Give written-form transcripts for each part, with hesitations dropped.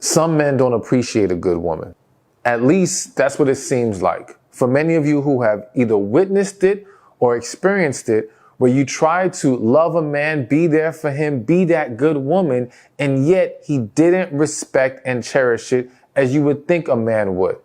Some men don't appreciate a good woman. At least that's what it seems like. For many of you who have either witnessed it or experienced it, where you try to love a man, be there for him, be that good woman, and yet he didn't respect and cherish it as you would think a man would.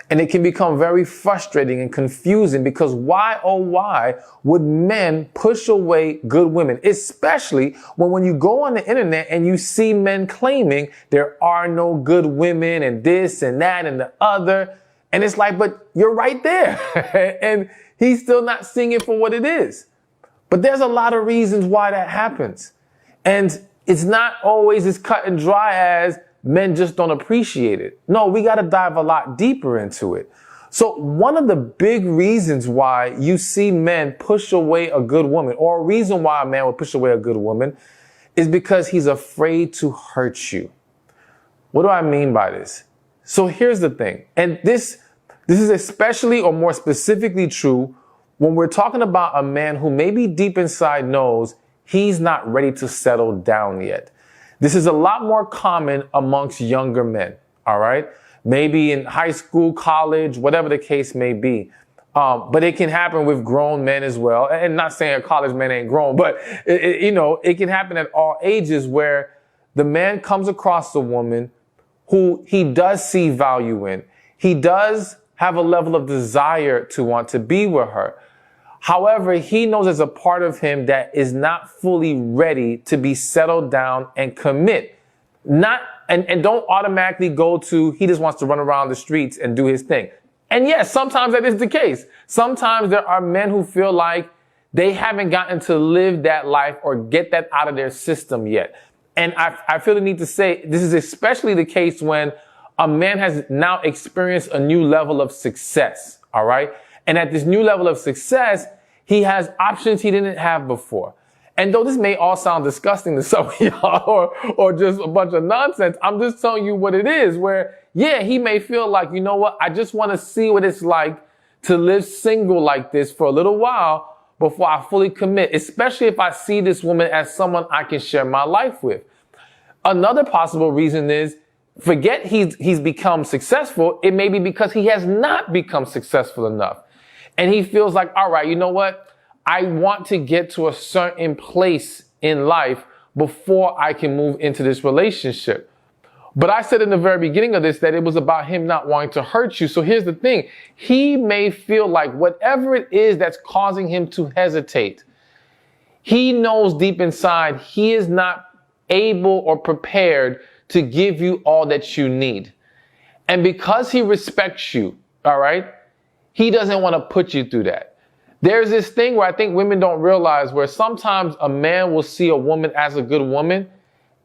And it can become very frustrating and confusing because why, oh why, would men push away good women? Especially when you go on the internet and you see men claiming there are no good women and this and that and the other. And it's like, but you're right there. And he's still not seeing it for what it is. But there's a lot of reasons why that happens. And it's not always as cut and dry as men just don't appreciate it. No, we got to dive a lot deeper into it. So one of the big reasons why you see men push away a good woman, or a reason why a man would push away a good woman, is because he's afraid to hurt you. What do I mean by this? So here's the thing. And this is especially or more specifically true when we're talking about a man who maybe deep inside knows he's not ready to settle down yet. This is a lot more common amongst younger men, all right? Maybe in high school, college, whatever the case may be. But it can happen with grown men as well. And not saying a college man ain't grown, but it can happen at all ages where the man comes across a woman who he does see value in. He does have a level of desire to want to be with her. However, he knows there's a part of him that is not fully ready to be settled down and commit. And don't automatically go to, he just wants to run around the streets and do his thing. And yes, sometimes that is the case. Sometimes there are men who feel like they haven't gotten to live that life or get that out of their system yet. And I feel the need to say this is especially the case when a man has now experienced a new level of success. All right. And at this new level of success, he has options he didn't have before. And though this may all sound disgusting to some of y'all or just a bunch of nonsense, I'm just telling you what it is where, yeah, he may feel like, you know what? I just want to see what it's like to live single like this for a little while before I fully commit, especially if I see this woman as someone I can share my life with. Another possible reason is forget he's become successful. It may be because he has not become successful enough. And he feels like, all right, you know what? I want to get to a certain place in life before I can move into this relationship. But I said in the very beginning of this that it was about him not wanting to hurt you. So here's the thing. He may feel like whatever it is that's causing him to hesitate, he knows deep inside he is not able or prepared to give you all that you need. And because he respects you, all right, he doesn't want to put you through that. There's this thing where I think women don't realize where sometimes a man will see a woman as a good woman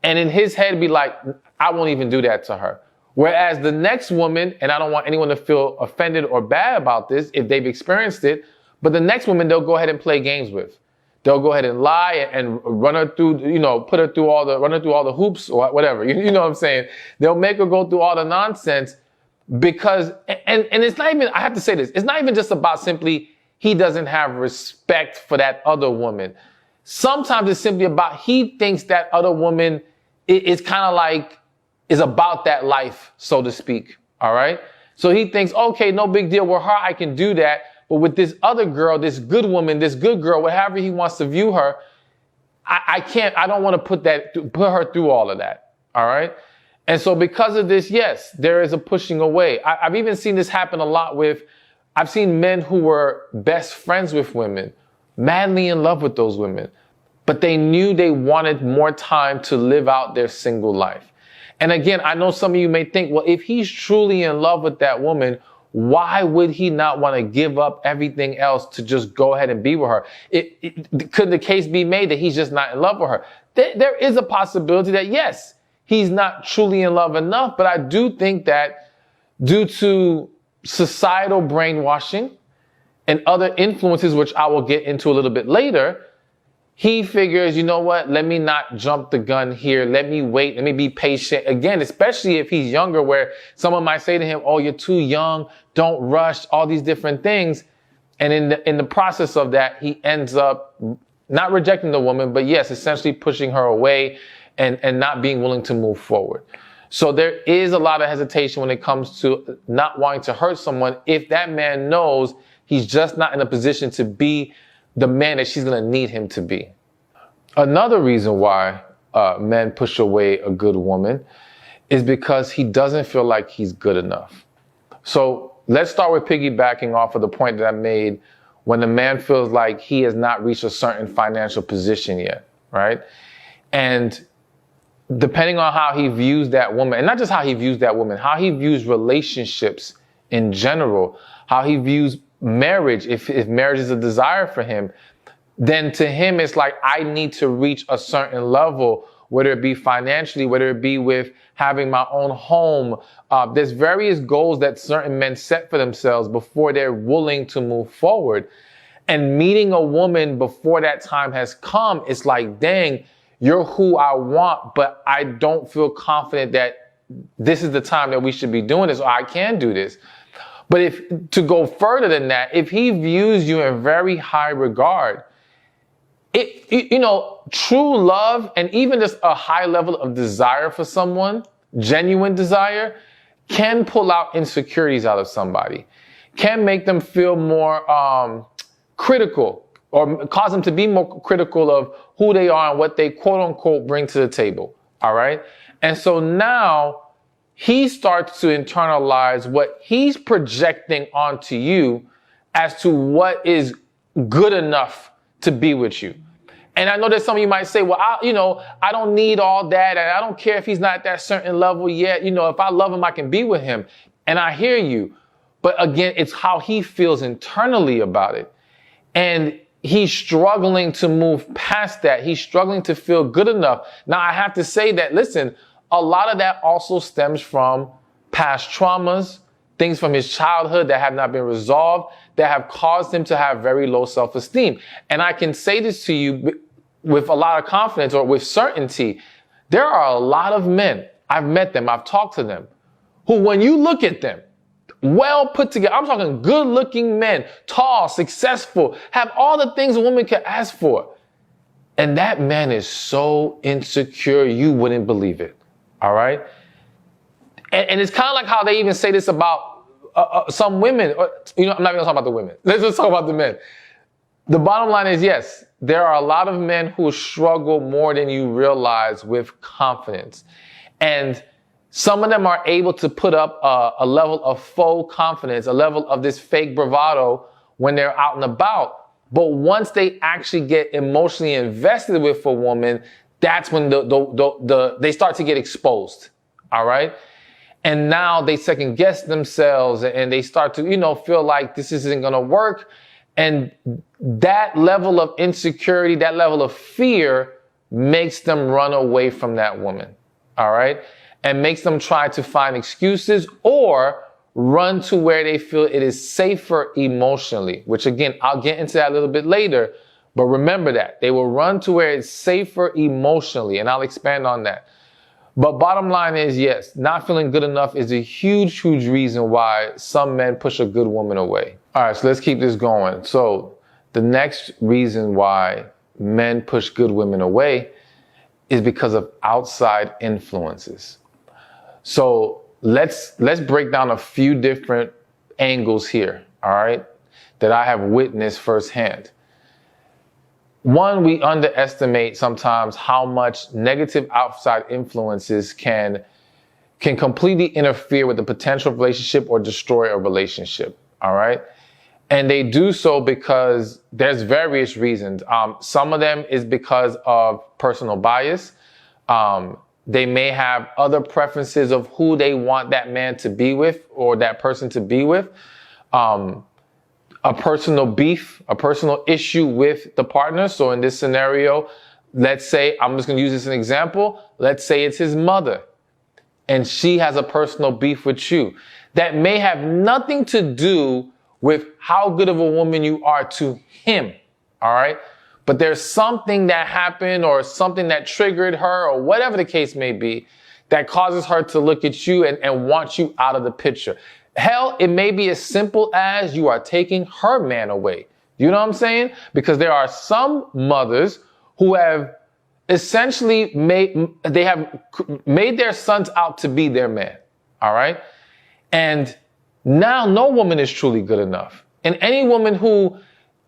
and in his head be like, I won't even do that to her. Whereas the next woman, and I don't want anyone to feel offended or bad about this if they've experienced it, but the next woman they'll go ahead and play games with. They'll go ahead and lie and run her through, run her through all the hoops or whatever. You know what I'm saying? They'll make her go through all the nonsense. Because, and it's not even, I have to say this, it's not even just about simply he doesn't have respect for that other woman. Sometimes it's simply about he thinks that other woman is kind of like, is about that life, so to speak. All right. So he thinks, okay, no big deal. With her, I can do that. But with this other girl, this good woman, this good girl, whatever he wants to view her, I don't want to put her through all of that. All right. And so because of this, yes, there is a pushing away. I've even seen this happen a lot I've seen men who were best friends with women, madly in love with those women, but they knew they wanted more time to live out their single life. And again, I know some of you may think, well, if he's truly in love with that woman, why would he not want to give up everything else to just go ahead and be with her? Could the case be made that he's just not in love with her? There is a possibility that, yes, he's not truly in love enough, but I do think that due to societal brainwashing and other influences, which I will get into a little bit later, he figures, you know what, let me not jump the gun here. Let me wait. Let me be patient. Again, especially if he's younger, where someone might say to him, oh, you're too young. Don't rush, all these different things. And in the process of that, he ends up not rejecting the woman, but yes, essentially pushing her away and not being willing to move forward. So there is a lot of hesitation when it comes to not wanting to hurt someone if that man knows he's just not in a position to be the man that she's going to need him to be. Another reason why men push away a good woman is because he doesn't feel like he's good enough. So let's start with piggybacking off of the point that I made when the man feels like he has not reached a certain financial position yet, right? And depending on how he views that woman, and not just how he views that woman, how he views relationships in general, how he views marriage, if marriage is a desire for him, then to him it's like, I need to reach a certain level, whether it be financially, whether it be with having my own home. There's various goals that certain men set for themselves before they're willing to move forward. And meeting a woman before that time has come, it's like, dang, you're who I want, but I don't feel confident that this is the time that we should be doing this, or I can do this. But if to go further than that, if he views you in very high regard, true love and even just a high level of desire for someone, genuine desire, can pull out insecurities out of somebody, can make them feel more critical, or cause them to be more critical of who they are and what they quote unquote bring to the table. All right. And so now he starts to internalize what he's projecting onto you as to what is good enough to be with you. And I know that some of you might say, well, I don't need all that. And I don't care if he's not at that certain level yet. If I love him, I can be with him. And I hear you. But again, it's how he feels internally about it. And he's struggling to move past that. He's struggling to feel good enough. Now, I have to say that, listen, a lot of that also stems from past traumas, things from his childhood that have not been resolved, that have caused him to have very low self-esteem. And I can say this to you with a lot of confidence or with certainty. There are a lot of men, I've met them, I've talked to them, who when you look at them, well put together, I'm talking good looking men, tall, successful, have all the things a woman can ask for. And that man is so insecure, you wouldn't believe it. All right. And it's kind of like how they even say this about some women. I'm not even gonna talk about the women. Let's just talk about the men. The bottom line is, yes, there are a lot of men who struggle more than you realize with confidence. And some of them are able to put up a level of faux confidence, a level of this fake bravado when they're out and about. But once they actually get emotionally invested with a woman, that's when they start to get exposed. All right. And now they second guess themselves and they start to, feel like this isn't going to work. And that level of insecurity, that level of fear makes them run away from that woman. All right. And makes them try to find excuses or run to where they feel it is safer emotionally, which again, I'll get into that a little bit later. But remember that they will run to where it's safer emotionally. And I'll expand on that. But bottom line is, yes, not feeling good enough is a huge, huge reason why some men push a good woman away. All right, so let's keep this going. So the next reason why men push good women away is because of outside influences. So let's break down a few different angles here, all right, that I have witnessed firsthand. One, we underestimate sometimes how much negative outside influences can completely interfere with the potential relationship or destroy a relationship, all right? And they do so because there's various reasons. Some of them is because of personal bias. They may have other preferences of who they want that man to be with or that person to be with. A personal beef, a personal issue with the partner. So in this scenario, let's say, I'm just going to use this as an example. Let's say it's his mother and she has a personal beef with you that may have nothing to do with how good of a woman you are to him. All right. But there's something that happened or something that triggered her or whatever the case may be that causes her to look at you and want you out of the picture. Hell, it may be as simple as you are taking her man away. You know what I'm saying? Because there are some mothers who have, essentially they have made their sons out to be their man. All right. And now no woman is truly good enough. And any woman who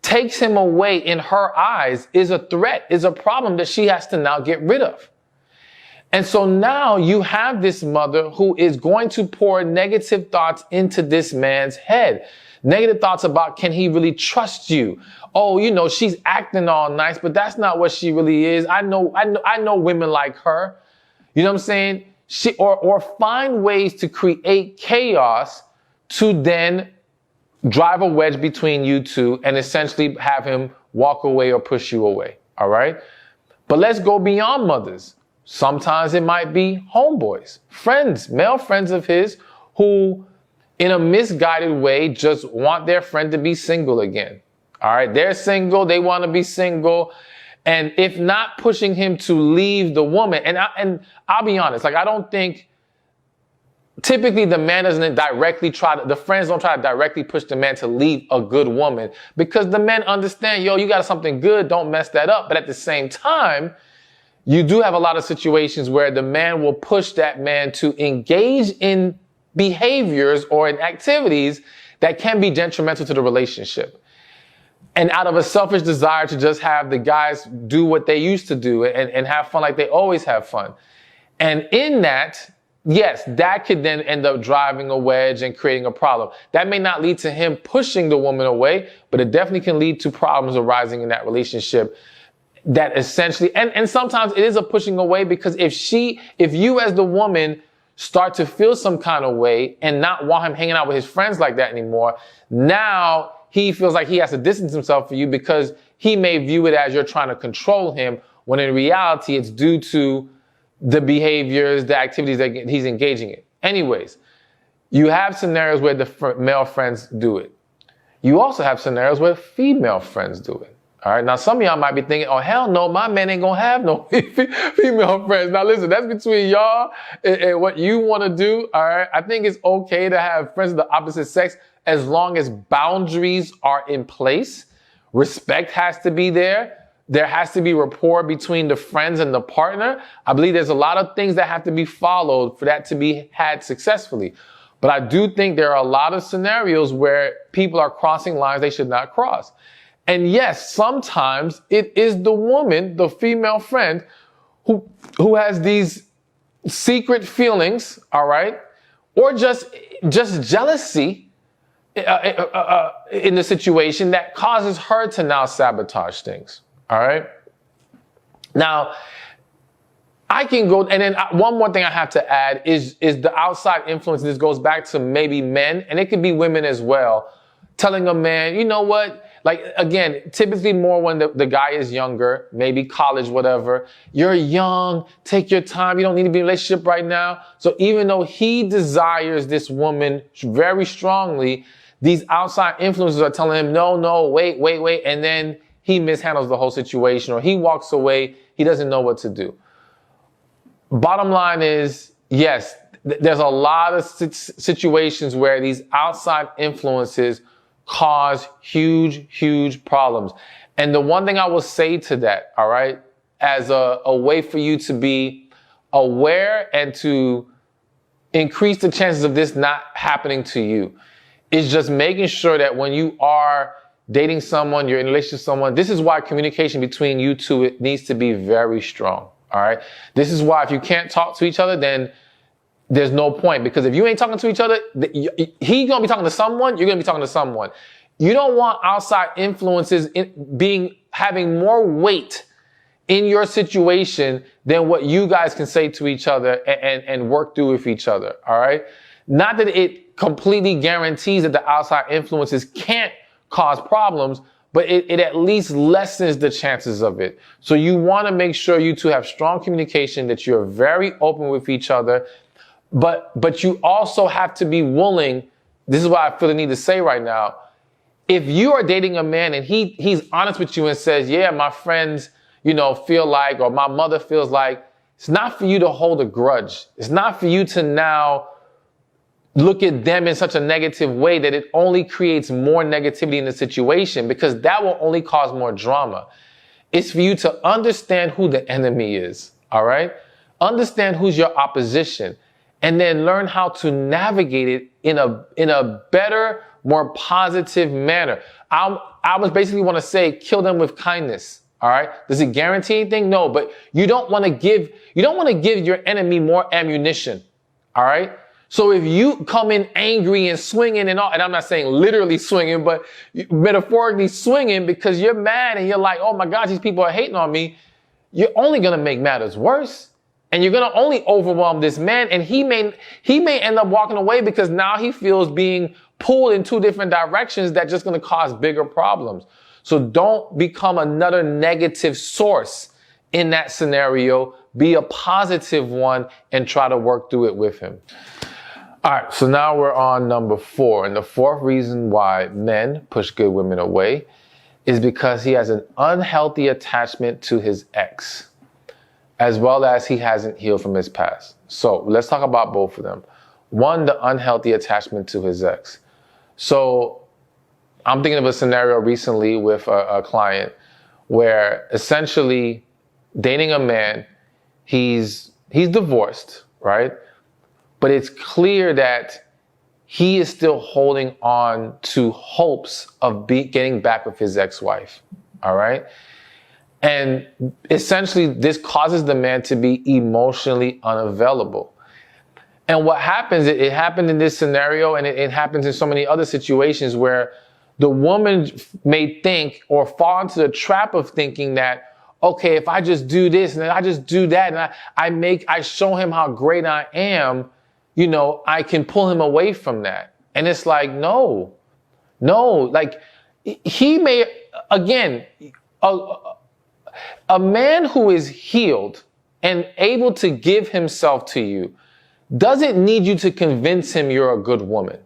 takes him away in her eyes is a threat, is a problem that she has to now get rid of. And so now you have this mother who is going to pour negative thoughts into this man's head. Negative thoughts about, can he really trust you? Oh, you know, she's acting all nice, but that's not what she really is. I know women like her. You know what I'm saying? Or find ways to create chaos to then drive a wedge between you two and essentially have him walk away or push you away. All right. But let's go beyond mothers. Sometimes it might be homeboys, friends, male friends of his who in a misguided way just want their friend to be single again. All right. They're single. They want to be single. And if not pushing him to leave the woman, and I'll be honest, like, I don't think typically the man doesn't directly the friends don't try to directly push the man to leave a good woman, because the men understand, yo, you got something good, don't mess that up. But at the same time, you do have a lot of situations where the man will push that man to engage in behaviors or in activities that can be detrimental to the relationship. And out of a selfish desire to just have the guys do what they used to do and have fun like they always have fun. And in that, yes, that could then end up driving a wedge and creating a problem. That may not lead to him pushing the woman away, but it definitely can lead to problems arising in that relationship that essentially, and sometimes it is a pushing away, because if you as the woman start to feel some kind of way and not want him hanging out with his friends like that anymore, now he feels like he has to distance himself from you because he may view it as you're trying to control him, when in reality it's due to the behaviors, the activities that he's engaging in. Anyways, you have scenarios where the male friends do it. You also have scenarios where female friends do it. All right. Now, some of y'all might be thinking, oh, hell no, my man ain't going to have no female friends. Now, listen, that's between y'all and what you want to do. All right. I think it's okay to have friends of the opposite sex as long as boundaries are in place. Respect has to be there. There has to be rapport between the friends and the partner. I believe there's a lot of things that have to be followed for that to be had successfully. But I do think there are a lot of scenarios where people are crossing lines they should not cross. And yes, sometimes it is the woman, the female friend, who has these secret feelings, all right, or just jealousy in the situation that causes her to now sabotage things. All right. Now, I can go, and then one more thing I have to add is the outside influence. This goes back to maybe men, and it could be women as well, telling a man, you know what? Like, again, typically more when the guy is younger, maybe college, whatever. You're young, take your time. You don't need to be in a relationship right now. So even though he desires this woman very strongly, these outside influences are telling him, no, wait. And then he mishandles the whole situation, or he walks away. He doesn't know what to do. Bottom line is, yes, there's a lot of situations where these outside influences cause huge problems. And the one thing I will say to that, all right, as a way for you to be aware and to increase the chances of this not happening to you, is just making sure that when you are dating someone, you're in a relationship with someone, this is why communication between you two, it needs to be very strong. All right. This is why if you can't talk to each other, then there's no point, because if you ain't talking to each other, he's going to be talking to someone, you're going to be talking to someone. You don't want outside influences having more weight in your situation than what you guys can say to each other and work through with each other. All right. Not that it completely guarantees that the outside influences can't cause problems, but it at least lessens the chances of it. So you want to make sure you two have strong communication, that you're very open with each other. But you also have to be willing. This is what I feel the need to say right now. If you are dating a man and he's honest with you and says, yeah, my friends, feel like, or my mother feels like, it's not for you to hold a grudge. It's not for you to now look at them in such a negative way that it only creates more negativity in the situation, because that will only cause more drama. is for you to understand who the enemy is, all right? Understand who's your opposition, and then learn how to navigate it in a better, more positive manner. I was basically want to say, kill them with kindness. All right. Does it guarantee anything? No, but you don't want to give your enemy more ammunition. All right. So if you come in angry and swinging and all, and I'm not saying literally swinging, but metaphorically swinging because you're mad and you're like, oh my gosh, these people are hating on me. You're only going to make matters worse. And you're going to only overwhelm this man. And he may end up walking away because now he feels being pulled in two different directions that's just going to cause bigger problems. So don't become another negative source in that scenario. Be a positive one and try to work through it with him. All right, so now we're on number 4. And the fourth reason why men push good women away is because he has an unhealthy attachment to his ex, as well as he hasn't healed from his past. So let's talk about both of them. One, the unhealthy attachment to his ex. So I'm thinking of a scenario recently with a client where essentially dating a man, he's divorced, right? But it's clear that he is still holding on to hopes of getting back with his ex-wife, all right? And essentially this causes the man to be emotionally unavailable. And what happens, it happened in this scenario, and it happens in so many other situations where the woman may think or fall into the trap of thinking that, okay, if I just do this and then I just do that and I show him how great I am, you know, I can pull him away from that. And it's like, no, like he may, again, a man who is healed and able to give himself to you doesn't need you to convince him you're a good woman.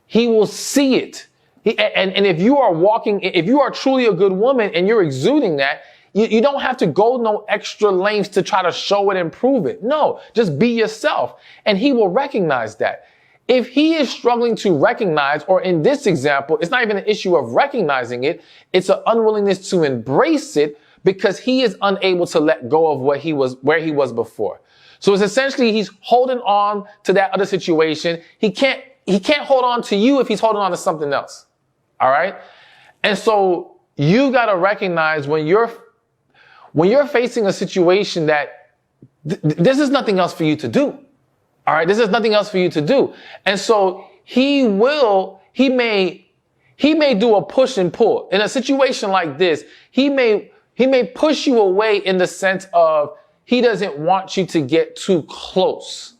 He will see it. And if you are truly a good woman and you're exuding that, you don't have to go no extra lengths to try to show it and prove it. No, just be yourself. And he will recognize that. If he is struggling to recognize, or in this example, it's not even an issue of recognizing it, it's an unwillingness to embrace it because he is unable to let go of where he was before. So it's essentially he's holding on to that other situation. He can't hold on to you if he's holding on to something else. All right? And so you got to recognize when you're facing a situation that this is nothing else for you to do. All right? This is nothing else for you to do. And so he may do a push and pull. In a situation like this, he may push you away in the sense of he doesn't want you to get too close.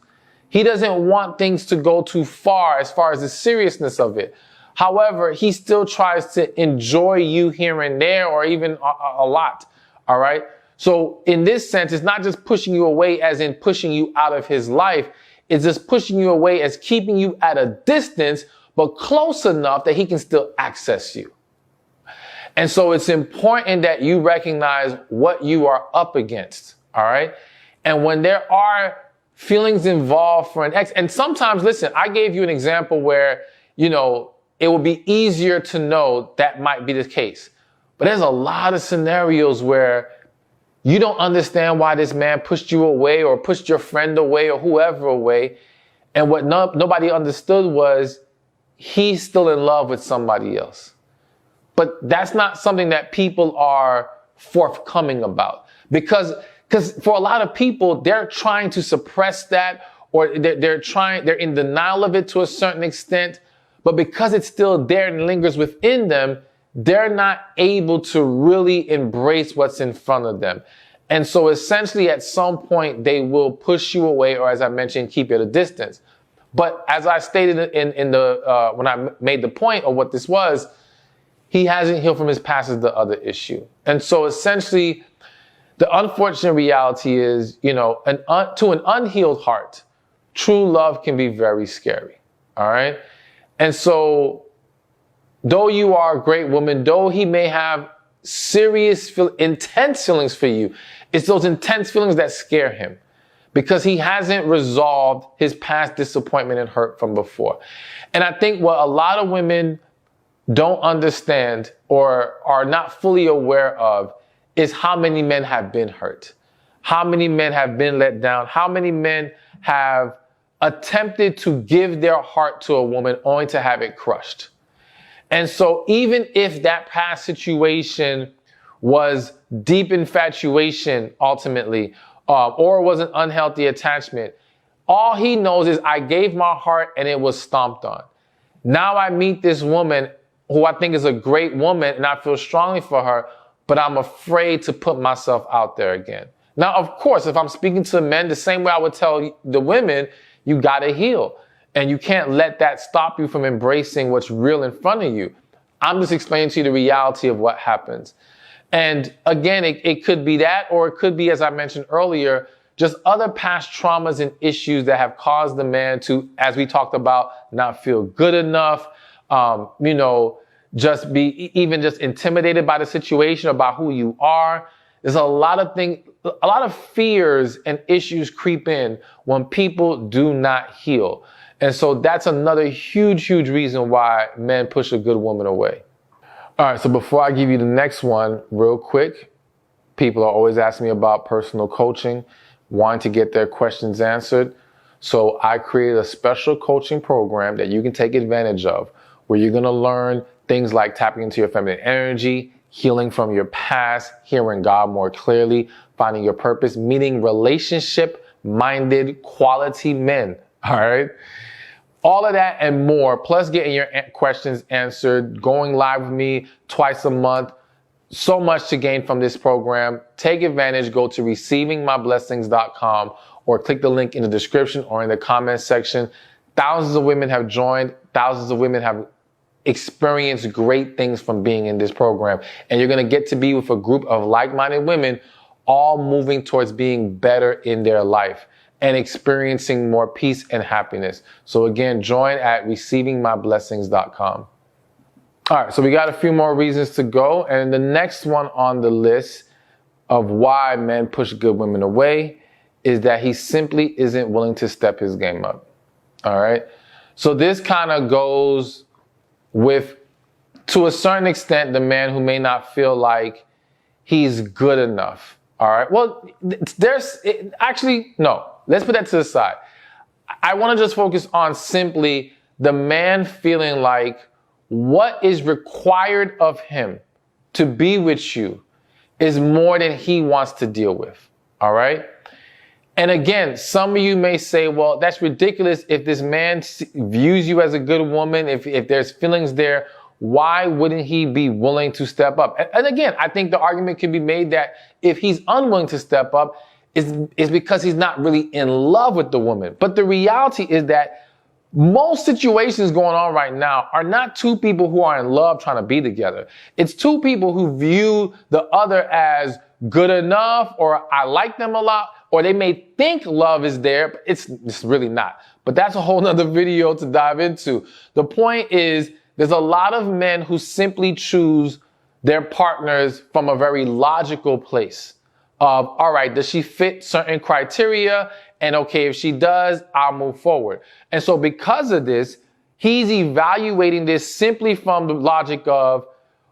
He doesn't want things to go too far as the seriousness of it. However, he still tries to enjoy you here and there, or even a lot. All right. So in this sense, it's not just pushing you away as in pushing you out of his life. It's just pushing you away as keeping you at a distance, but close enough that he can still access you. And so it's important that you recognize what you are up against. All right. And when there are feelings involved for an ex, and sometimes, listen, I gave you an example where, you know, it would be easier to know that might be the case. But there's a lot of scenarios where you don't understand why this man pushed you away or pushed your friend away or whoever away. And what nobody understood was he's still in love with somebody else. But that's not something that people are forthcoming about, because for a lot of people, they're trying to suppress that, or they're in denial of it to a certain extent. But because it's still there and lingers within them, they're not able to really embrace what's in front of them. And so essentially at some point they will push you away, or as I mentioned, keep you at a distance. But as I stated in the when I made the point of what this was, he hasn't healed from his past is the other issue. And so essentially the unfortunate reality is, you know, to an unhealed heart, true love can be very scary. All right. And so though you are a great woman, though he may have serious, intense feelings for you, it's those intense feelings that scare him, because he hasn't resolved his past disappointment and hurt from before. And I think what a lot of women don't understand or are not fully aware of is how many men have been hurt, how many men have been let down, how many men have attempted to give their heart to a woman only to have it crushed. And so even if that past situation was deep infatuation ultimately, or was an unhealthy attachment, all he knows is I gave my heart and it was stomped on. Now I meet this woman who I think is a great woman and I feel strongly for her, but I'm afraid to put myself out there again. Now, of course, if I'm speaking to men, the same way I would tell the women, you gotta heal. And you can't let that stop you from embracing what's real in front of you. I'm just explaining to you the reality of what happens. And again, it could be that, or it could be, as I mentioned earlier, just other past traumas and issues that have caused the man to, as we talked about, not feel good enough, just be even just intimidated by the situation, about who you are. There's a lot of things, a lot of fears and issues creep in when people do not heal. And so that's another huge, huge reason why men push a good woman away. All right, so before I give you the next one, real quick, people are always asking me about personal coaching, wanting to get their questions answered. So I created a special coaching program that you can take advantage of, where you're going to learn things like tapping into your feminine energy, healing from your past, hearing God more clearly, finding your purpose, meeting relationship-minded quality men. All right. All of that and more, plus getting your questions answered, going live with me twice a month. So much to gain from this program. Take advantage. Go to receivingmyblessings.com or click the link in the description or in the comment section. Thousands of women have joined. Thousands of women have experienced great things from being in this program. And you're going to get to be with a group of like-minded women, all moving towards being better in their life and experiencing more peace and happiness. So again, join at receivingmyblessings.com. All right, so we got a few more reasons to go. And the next one on the list of why men push good women away is that he simply isn't willing to step his game up. All right. So this kind of goes with, to a certain extent, the man who may not feel like he's good enough. All right. Well, no, let's put that to the side. I want to just focus on simply the man feeling like what is required of him to be with you is more than he wants to deal with. All right. And again, some of you may say, well, that's ridiculous. If this man views you as a good woman, if there's feelings there, why wouldn't he be willing to step up? And again, I think the argument can be made that if he's unwilling to step up, is because he's not really in love with the woman. But the reality is that most situations going on right now are not two people who are in love trying to be together. It's two people who view the other as good enough, or I like them a lot, or they may think love is there, but it's really not. But that's a whole nother video to dive into. The point is, there's a lot of men who simply choose their partners from a very logical place of, all right, does she fit certain criteria? And okay, if she does, I'll move forward. And so because of this, he's evaluating this simply from the logic of,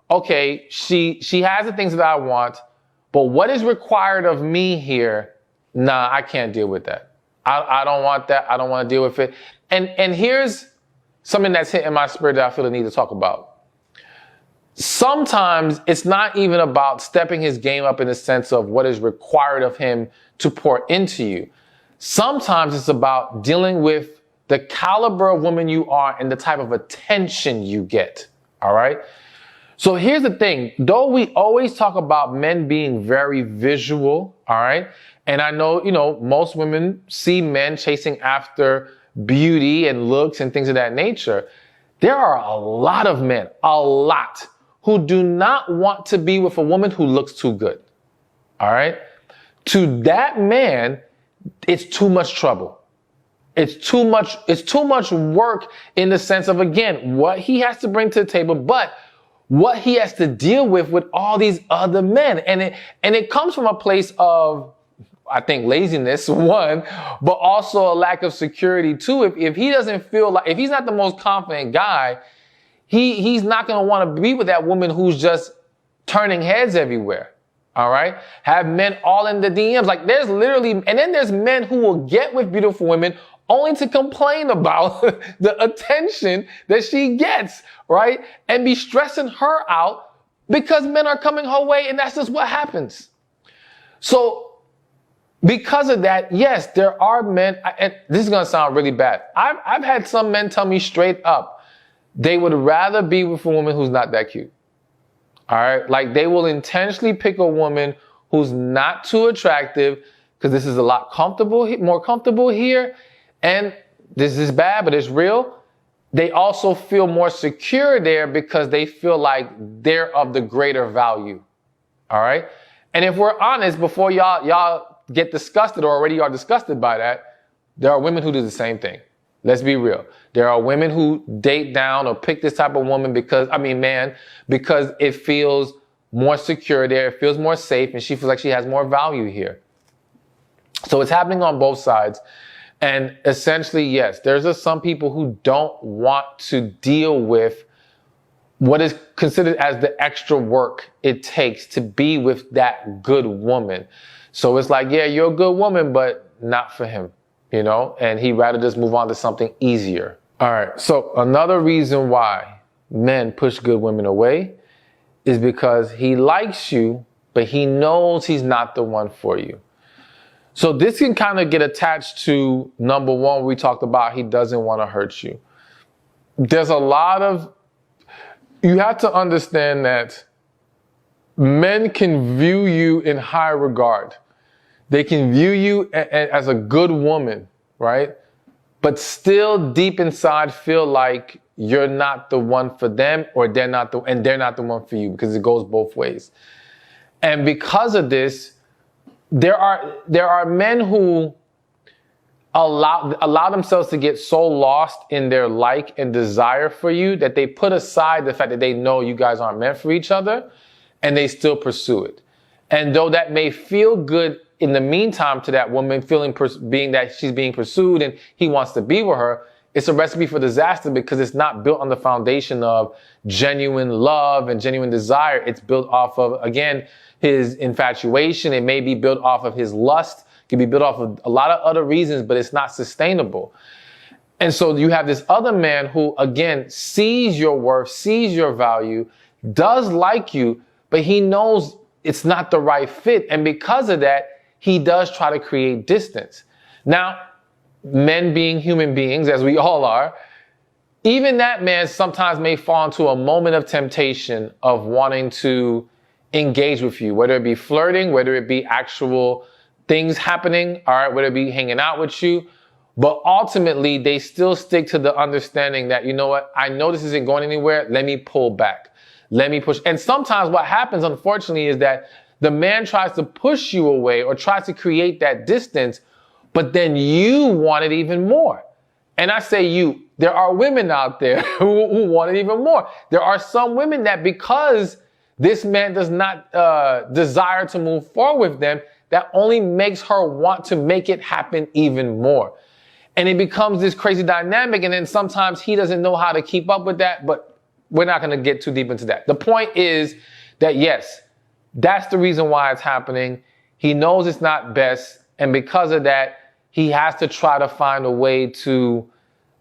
okay, she has the things that I want, but what is required of me here? Nah, I can't deal with that. I don't want that. I don't want to deal with it. And here's something that's hitting my spirit that I feel the need to talk about. Sometimes it's not even about stepping his game up in the sense of what is required of him to pour into you. Sometimes it's about dealing with the caliber of woman you are and the type of attention you get. All right. So here's the thing, though we always talk about men being very visual. All right. And I know, most women see men chasing after beauty and looks and things of that nature. There are a lot of men, who do not want to be with a woman who looks too good. All right. To that man, it's too much trouble. It's too much work in the sense of, again, what he has to bring to the table, but what he has to deal with all these other men. And it comes from a place of, I think, laziness, one, but also a lack of security, two. If he doesn't feel like, if he's not the most confident guy, he's not going to want to be with that woman who's just turning heads everywhere. All right. Have men all in the DMs. Like there's literally, and then there's men who will get with beautiful women only to complain about the attention that she gets, right? And be stressing her out because men are coming her way, and that's just what happens. So because of that, yes, there are men, and this is going to sound really bad. I've had some men tell me straight up, they would rather be with a woman who's not that cute. All right. Like they will intentionally pick a woman who's not too attractive because this is a lot more comfortable here. And this is bad, but it's real. They also feel more secure there because they feel like they're of the greater value. All right. And if we're honest, before y'all get disgusted or already are disgusted by that, there are women who do the same thing. Let's be real. There are women who date down or pick this type of woman because it feels more secure there. It feels more safe and she feels like she has more value here. So it's happening on both sides. And essentially, yes, there's just some people who don't want to deal with what is considered as the extra work it takes to be with that good woman. So it's like, yeah, you're a good woman, but not for him, you know, and he'd rather just move on to something easier. All right. So another reason why men push good women away is because he likes you, but he knows he's not the one for you. So this can kind of get attached to number one, we talked about he doesn't want to hurt you. There's a lot of, you have to understand that men can view you in high regard. They can view you as a good woman, right? But still deep inside feel like you're not the one for them or they're not the one for you because it goes both ways. And because of this, there are men who allow themselves to get so lost in their like and desire for you that they put aside the fact that they know you guys aren't meant for each other and they still pursue it. And though that may feel good in the meantime to that woman being that she's being pursued and he wants to be with her, it's a recipe for disaster because it's not built on the foundation of genuine love and genuine desire. It's built off of, again, his infatuation. It may be built off of his lust. It can be built off of a lot of other reasons, but it's not sustainable. And so you have this other man who, again, sees your worth, sees your value, does like you, but he knows it's not the right fit. And because of that, he does try to create distance. Now, men being human beings, as we all are, even that man sometimes may fall into a moment of temptation of wanting to engage with you, whether it be flirting, whether it be actual things happening, all right, whether it be hanging out with you. But ultimately, they still stick to the understanding that, you know what, I know this isn't going anywhere. Let me pull back. Let me push. And sometimes what happens, unfortunately, is that the man tries to push you away or tries to create that distance, but then you want it even more. And I say you, there are women out there who want it even more. There are some women that because this man does not desire to move forward with them, that only makes her want to make it happen even more. And it becomes this crazy dynamic. And then sometimes he doesn't know how to keep up with that, but we're not going to get too deep into that. The point is that, yes, that's the reason why it's happening. He knows it's not best. And because of that, he has to try to find a way to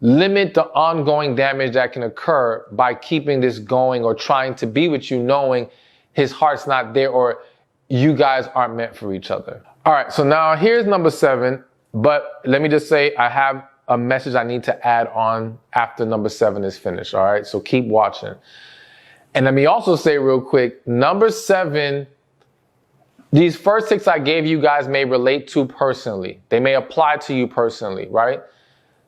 limit the ongoing damage that can occur by keeping this going or trying to be with you, knowing his heart's not there or you guys aren't meant for each other. All right, so now here's number 7. But let me just say I have a message I need to add on after number 7 is finished. All right, so keep watching. And let me also say real quick, number 7, these first 6 I gave you guys may relate to personally. They may apply to you personally, right?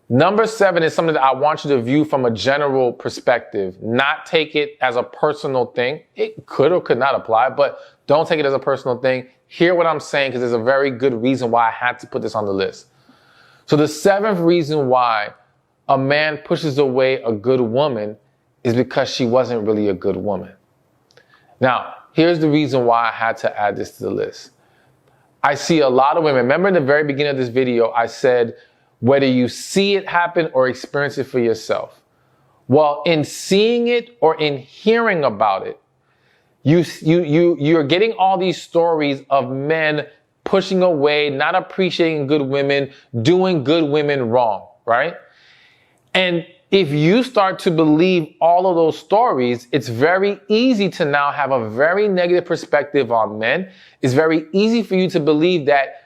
Number 7 is something that I want you to view from a general perspective, not take it as a personal thing. It could or could not apply, but don't take it as a personal thing. Hear what I'm saying because there's a very good reason why I had to put this on the list. So the 7th reason why a man pushes away a good woman is because she wasn't really a good woman. Now, here's the reason why I had to add this to the list. I see a lot of women. Remember in the very beginning of this video, I said, whether you see it happen or experience it for yourself. Well, in seeing it or in hearing about it, You're getting all these stories of men pushing away, not appreciating good women, doing good women wrong, right? And if you start to believe all of those stories, it's very easy to now have a very negative perspective on men. It's very easy for you to believe that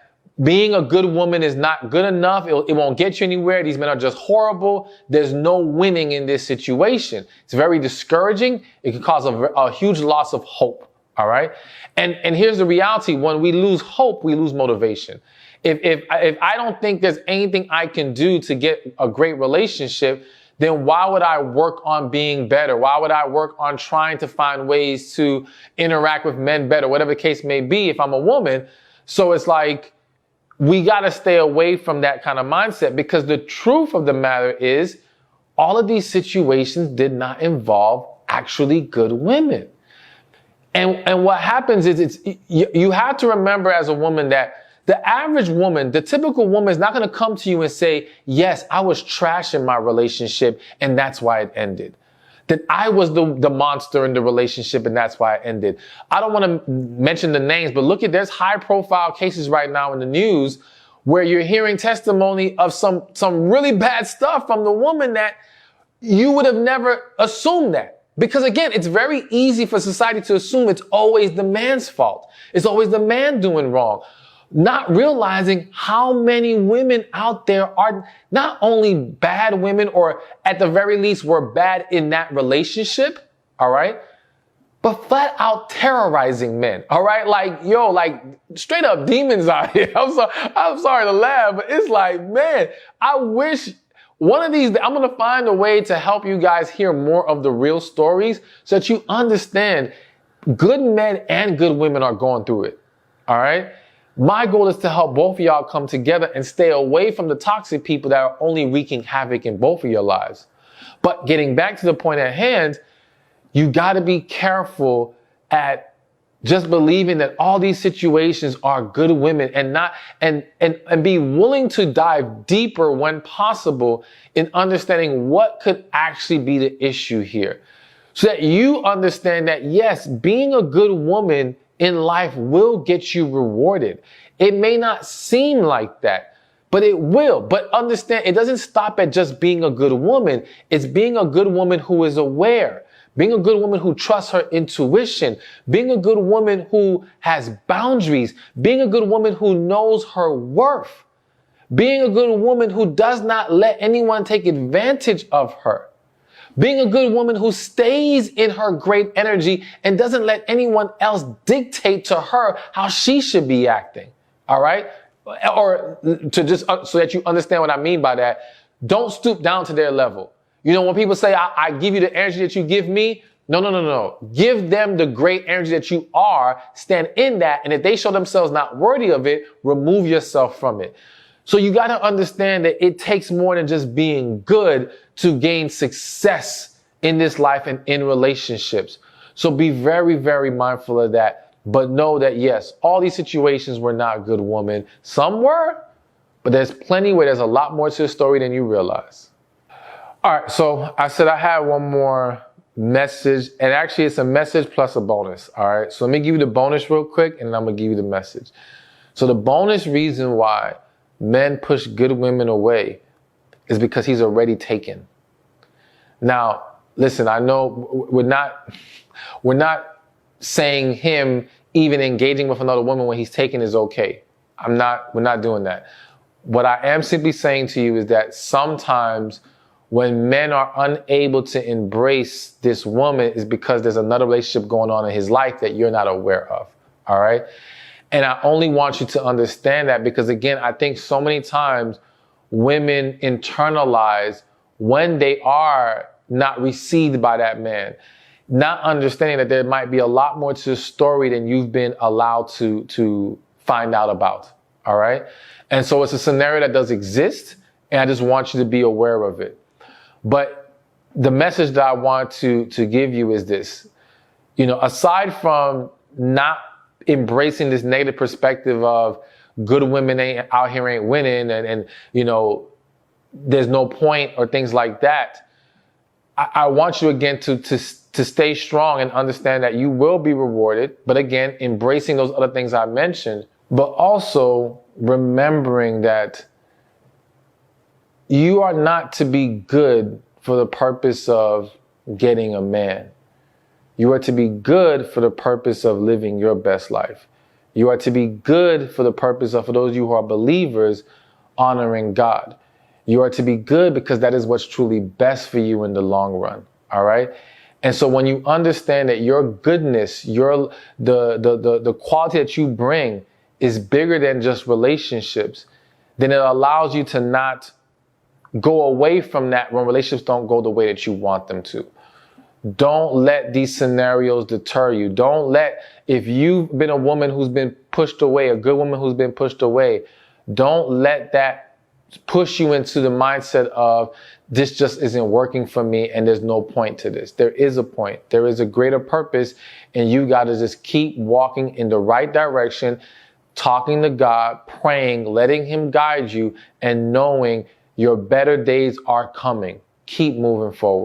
being a good woman is not good enough. It won't get you anywhere. These men are just horrible. There's no winning in this situation. It's very discouraging. It can cause a huge loss of hope. All right. And here's the reality. When we lose hope, we lose motivation. If I don't think there's anything I can do to get a great relationship, then why would I work on being better? Why would I work on trying to find ways to interact with men better, whatever the case may be, if I'm a woman? So it's like, we got to stay away from that kind of mindset, because the truth of the matter is all of these situations did not involve actually good women. And what happens is you have to remember as a woman that the average woman, the typical woman, is not going to come to you and say, yes, I was trash in my relationship and that's why it ended. That I was the monster in the relationship and that's why it ended. I don't want to mention the names, but look, there's high profile cases right now in the news where you're hearing testimony of some really bad stuff from the woman that you would have never assumed that. Because again, it's very easy for society to assume it's always the man's fault. It's always the man doing wrong. Not realizing how many women out there are not only bad women, or at the very least were bad in that relationship, all right, but flat out terrorizing men, all right? Like, yo, like straight up demons out here. I'm sorry to laugh, but it's like, man, I wish one of these, I'm going to find a way to help you guys hear more of the real stories so that you understand good men and good women are going through it, all right? My goal is to help both of y'all come together and stay away from the toxic people that are only wreaking havoc in both of your lives. But getting back to the point at hand, you got to be careful at just believing that all these situations are good women, and not and be willing to dive deeper when possible in understanding what could actually be the issue here, so that you understand that yes, being a good woman in life will get you rewarded. It may not seem like that, but it will. But understand, it doesn't stop at just being a good woman. It's being a good woman who is aware, being a good woman who trusts her intuition, being a good woman who has boundaries, being a good woman who knows her worth, being a good woman who does not let anyone take advantage of her, being a good woman who stays in her great energy and doesn't let anyone else dictate to her how she should be acting. All right? Or to just, so that you understand what I mean by that, don't stoop down to their level. You know, when people say, I give you the energy that you give me, no. Give them the great energy that you are, stand in that, and if they show themselves not worthy of it, remove yourself from it. So you got to understand that it takes more than just being good to gain success in this life and in relationships. So be very, very mindful of that. But know that, yes, all these situations were not good women. Some were, but there's plenty where there's a lot more to the story than you realize. All right, so I said I had one more message, and actually it's a message plus a bonus. All right, so let me give you the bonus real quick, and then I'm going to give you the message. So the bonus reason why men push good women away is because he's already taken. Now, listen, I know we're not saying him even engaging with another woman when he's taken is okay. We're not doing that. What I am simply saying to you is that sometimes when men are unable to embrace this woman is because there's another relationship going on in his life that you're not aware of. All right. And I only want you to understand that because, again, I think so many times women internalize when they are not received by that man, not understanding that there might be a lot more to the story than you've been allowed to find out about. All right. And so it's a scenario that does exist, and I just want you to be aware of it. But the message that I want to give you is this. You know, aside from not embracing this negative perspective of good women ain't out here ain't winning and you know, there's no point or things like that. I want you again to stay strong and understand that you will be rewarded. But again, embracing those other things I mentioned, but also remembering that you are not to be good for the purpose of getting a man. You are to be good for the purpose of living your best life. You are to be good for the purpose of, for those of you who are believers, honoring God. You are to be good because that is what's truly best for you in the long run. All right. And so when you understand that your goodness, the quality that you bring is bigger than just relationships, then it allows you to not go away from that when relationships don't go the way that you want them to. Don't let these scenarios deter you. Don't let, if you've been a woman who's been pushed away, a good woman who's been pushed away, don't let that push you into the mindset of this just isn't working for me and there's no point to this. There is a point. There is a greater purpose, and you got to just keep walking in the right direction, talking to God, praying, letting him guide you, and knowing your better days are coming. Keep moving forward.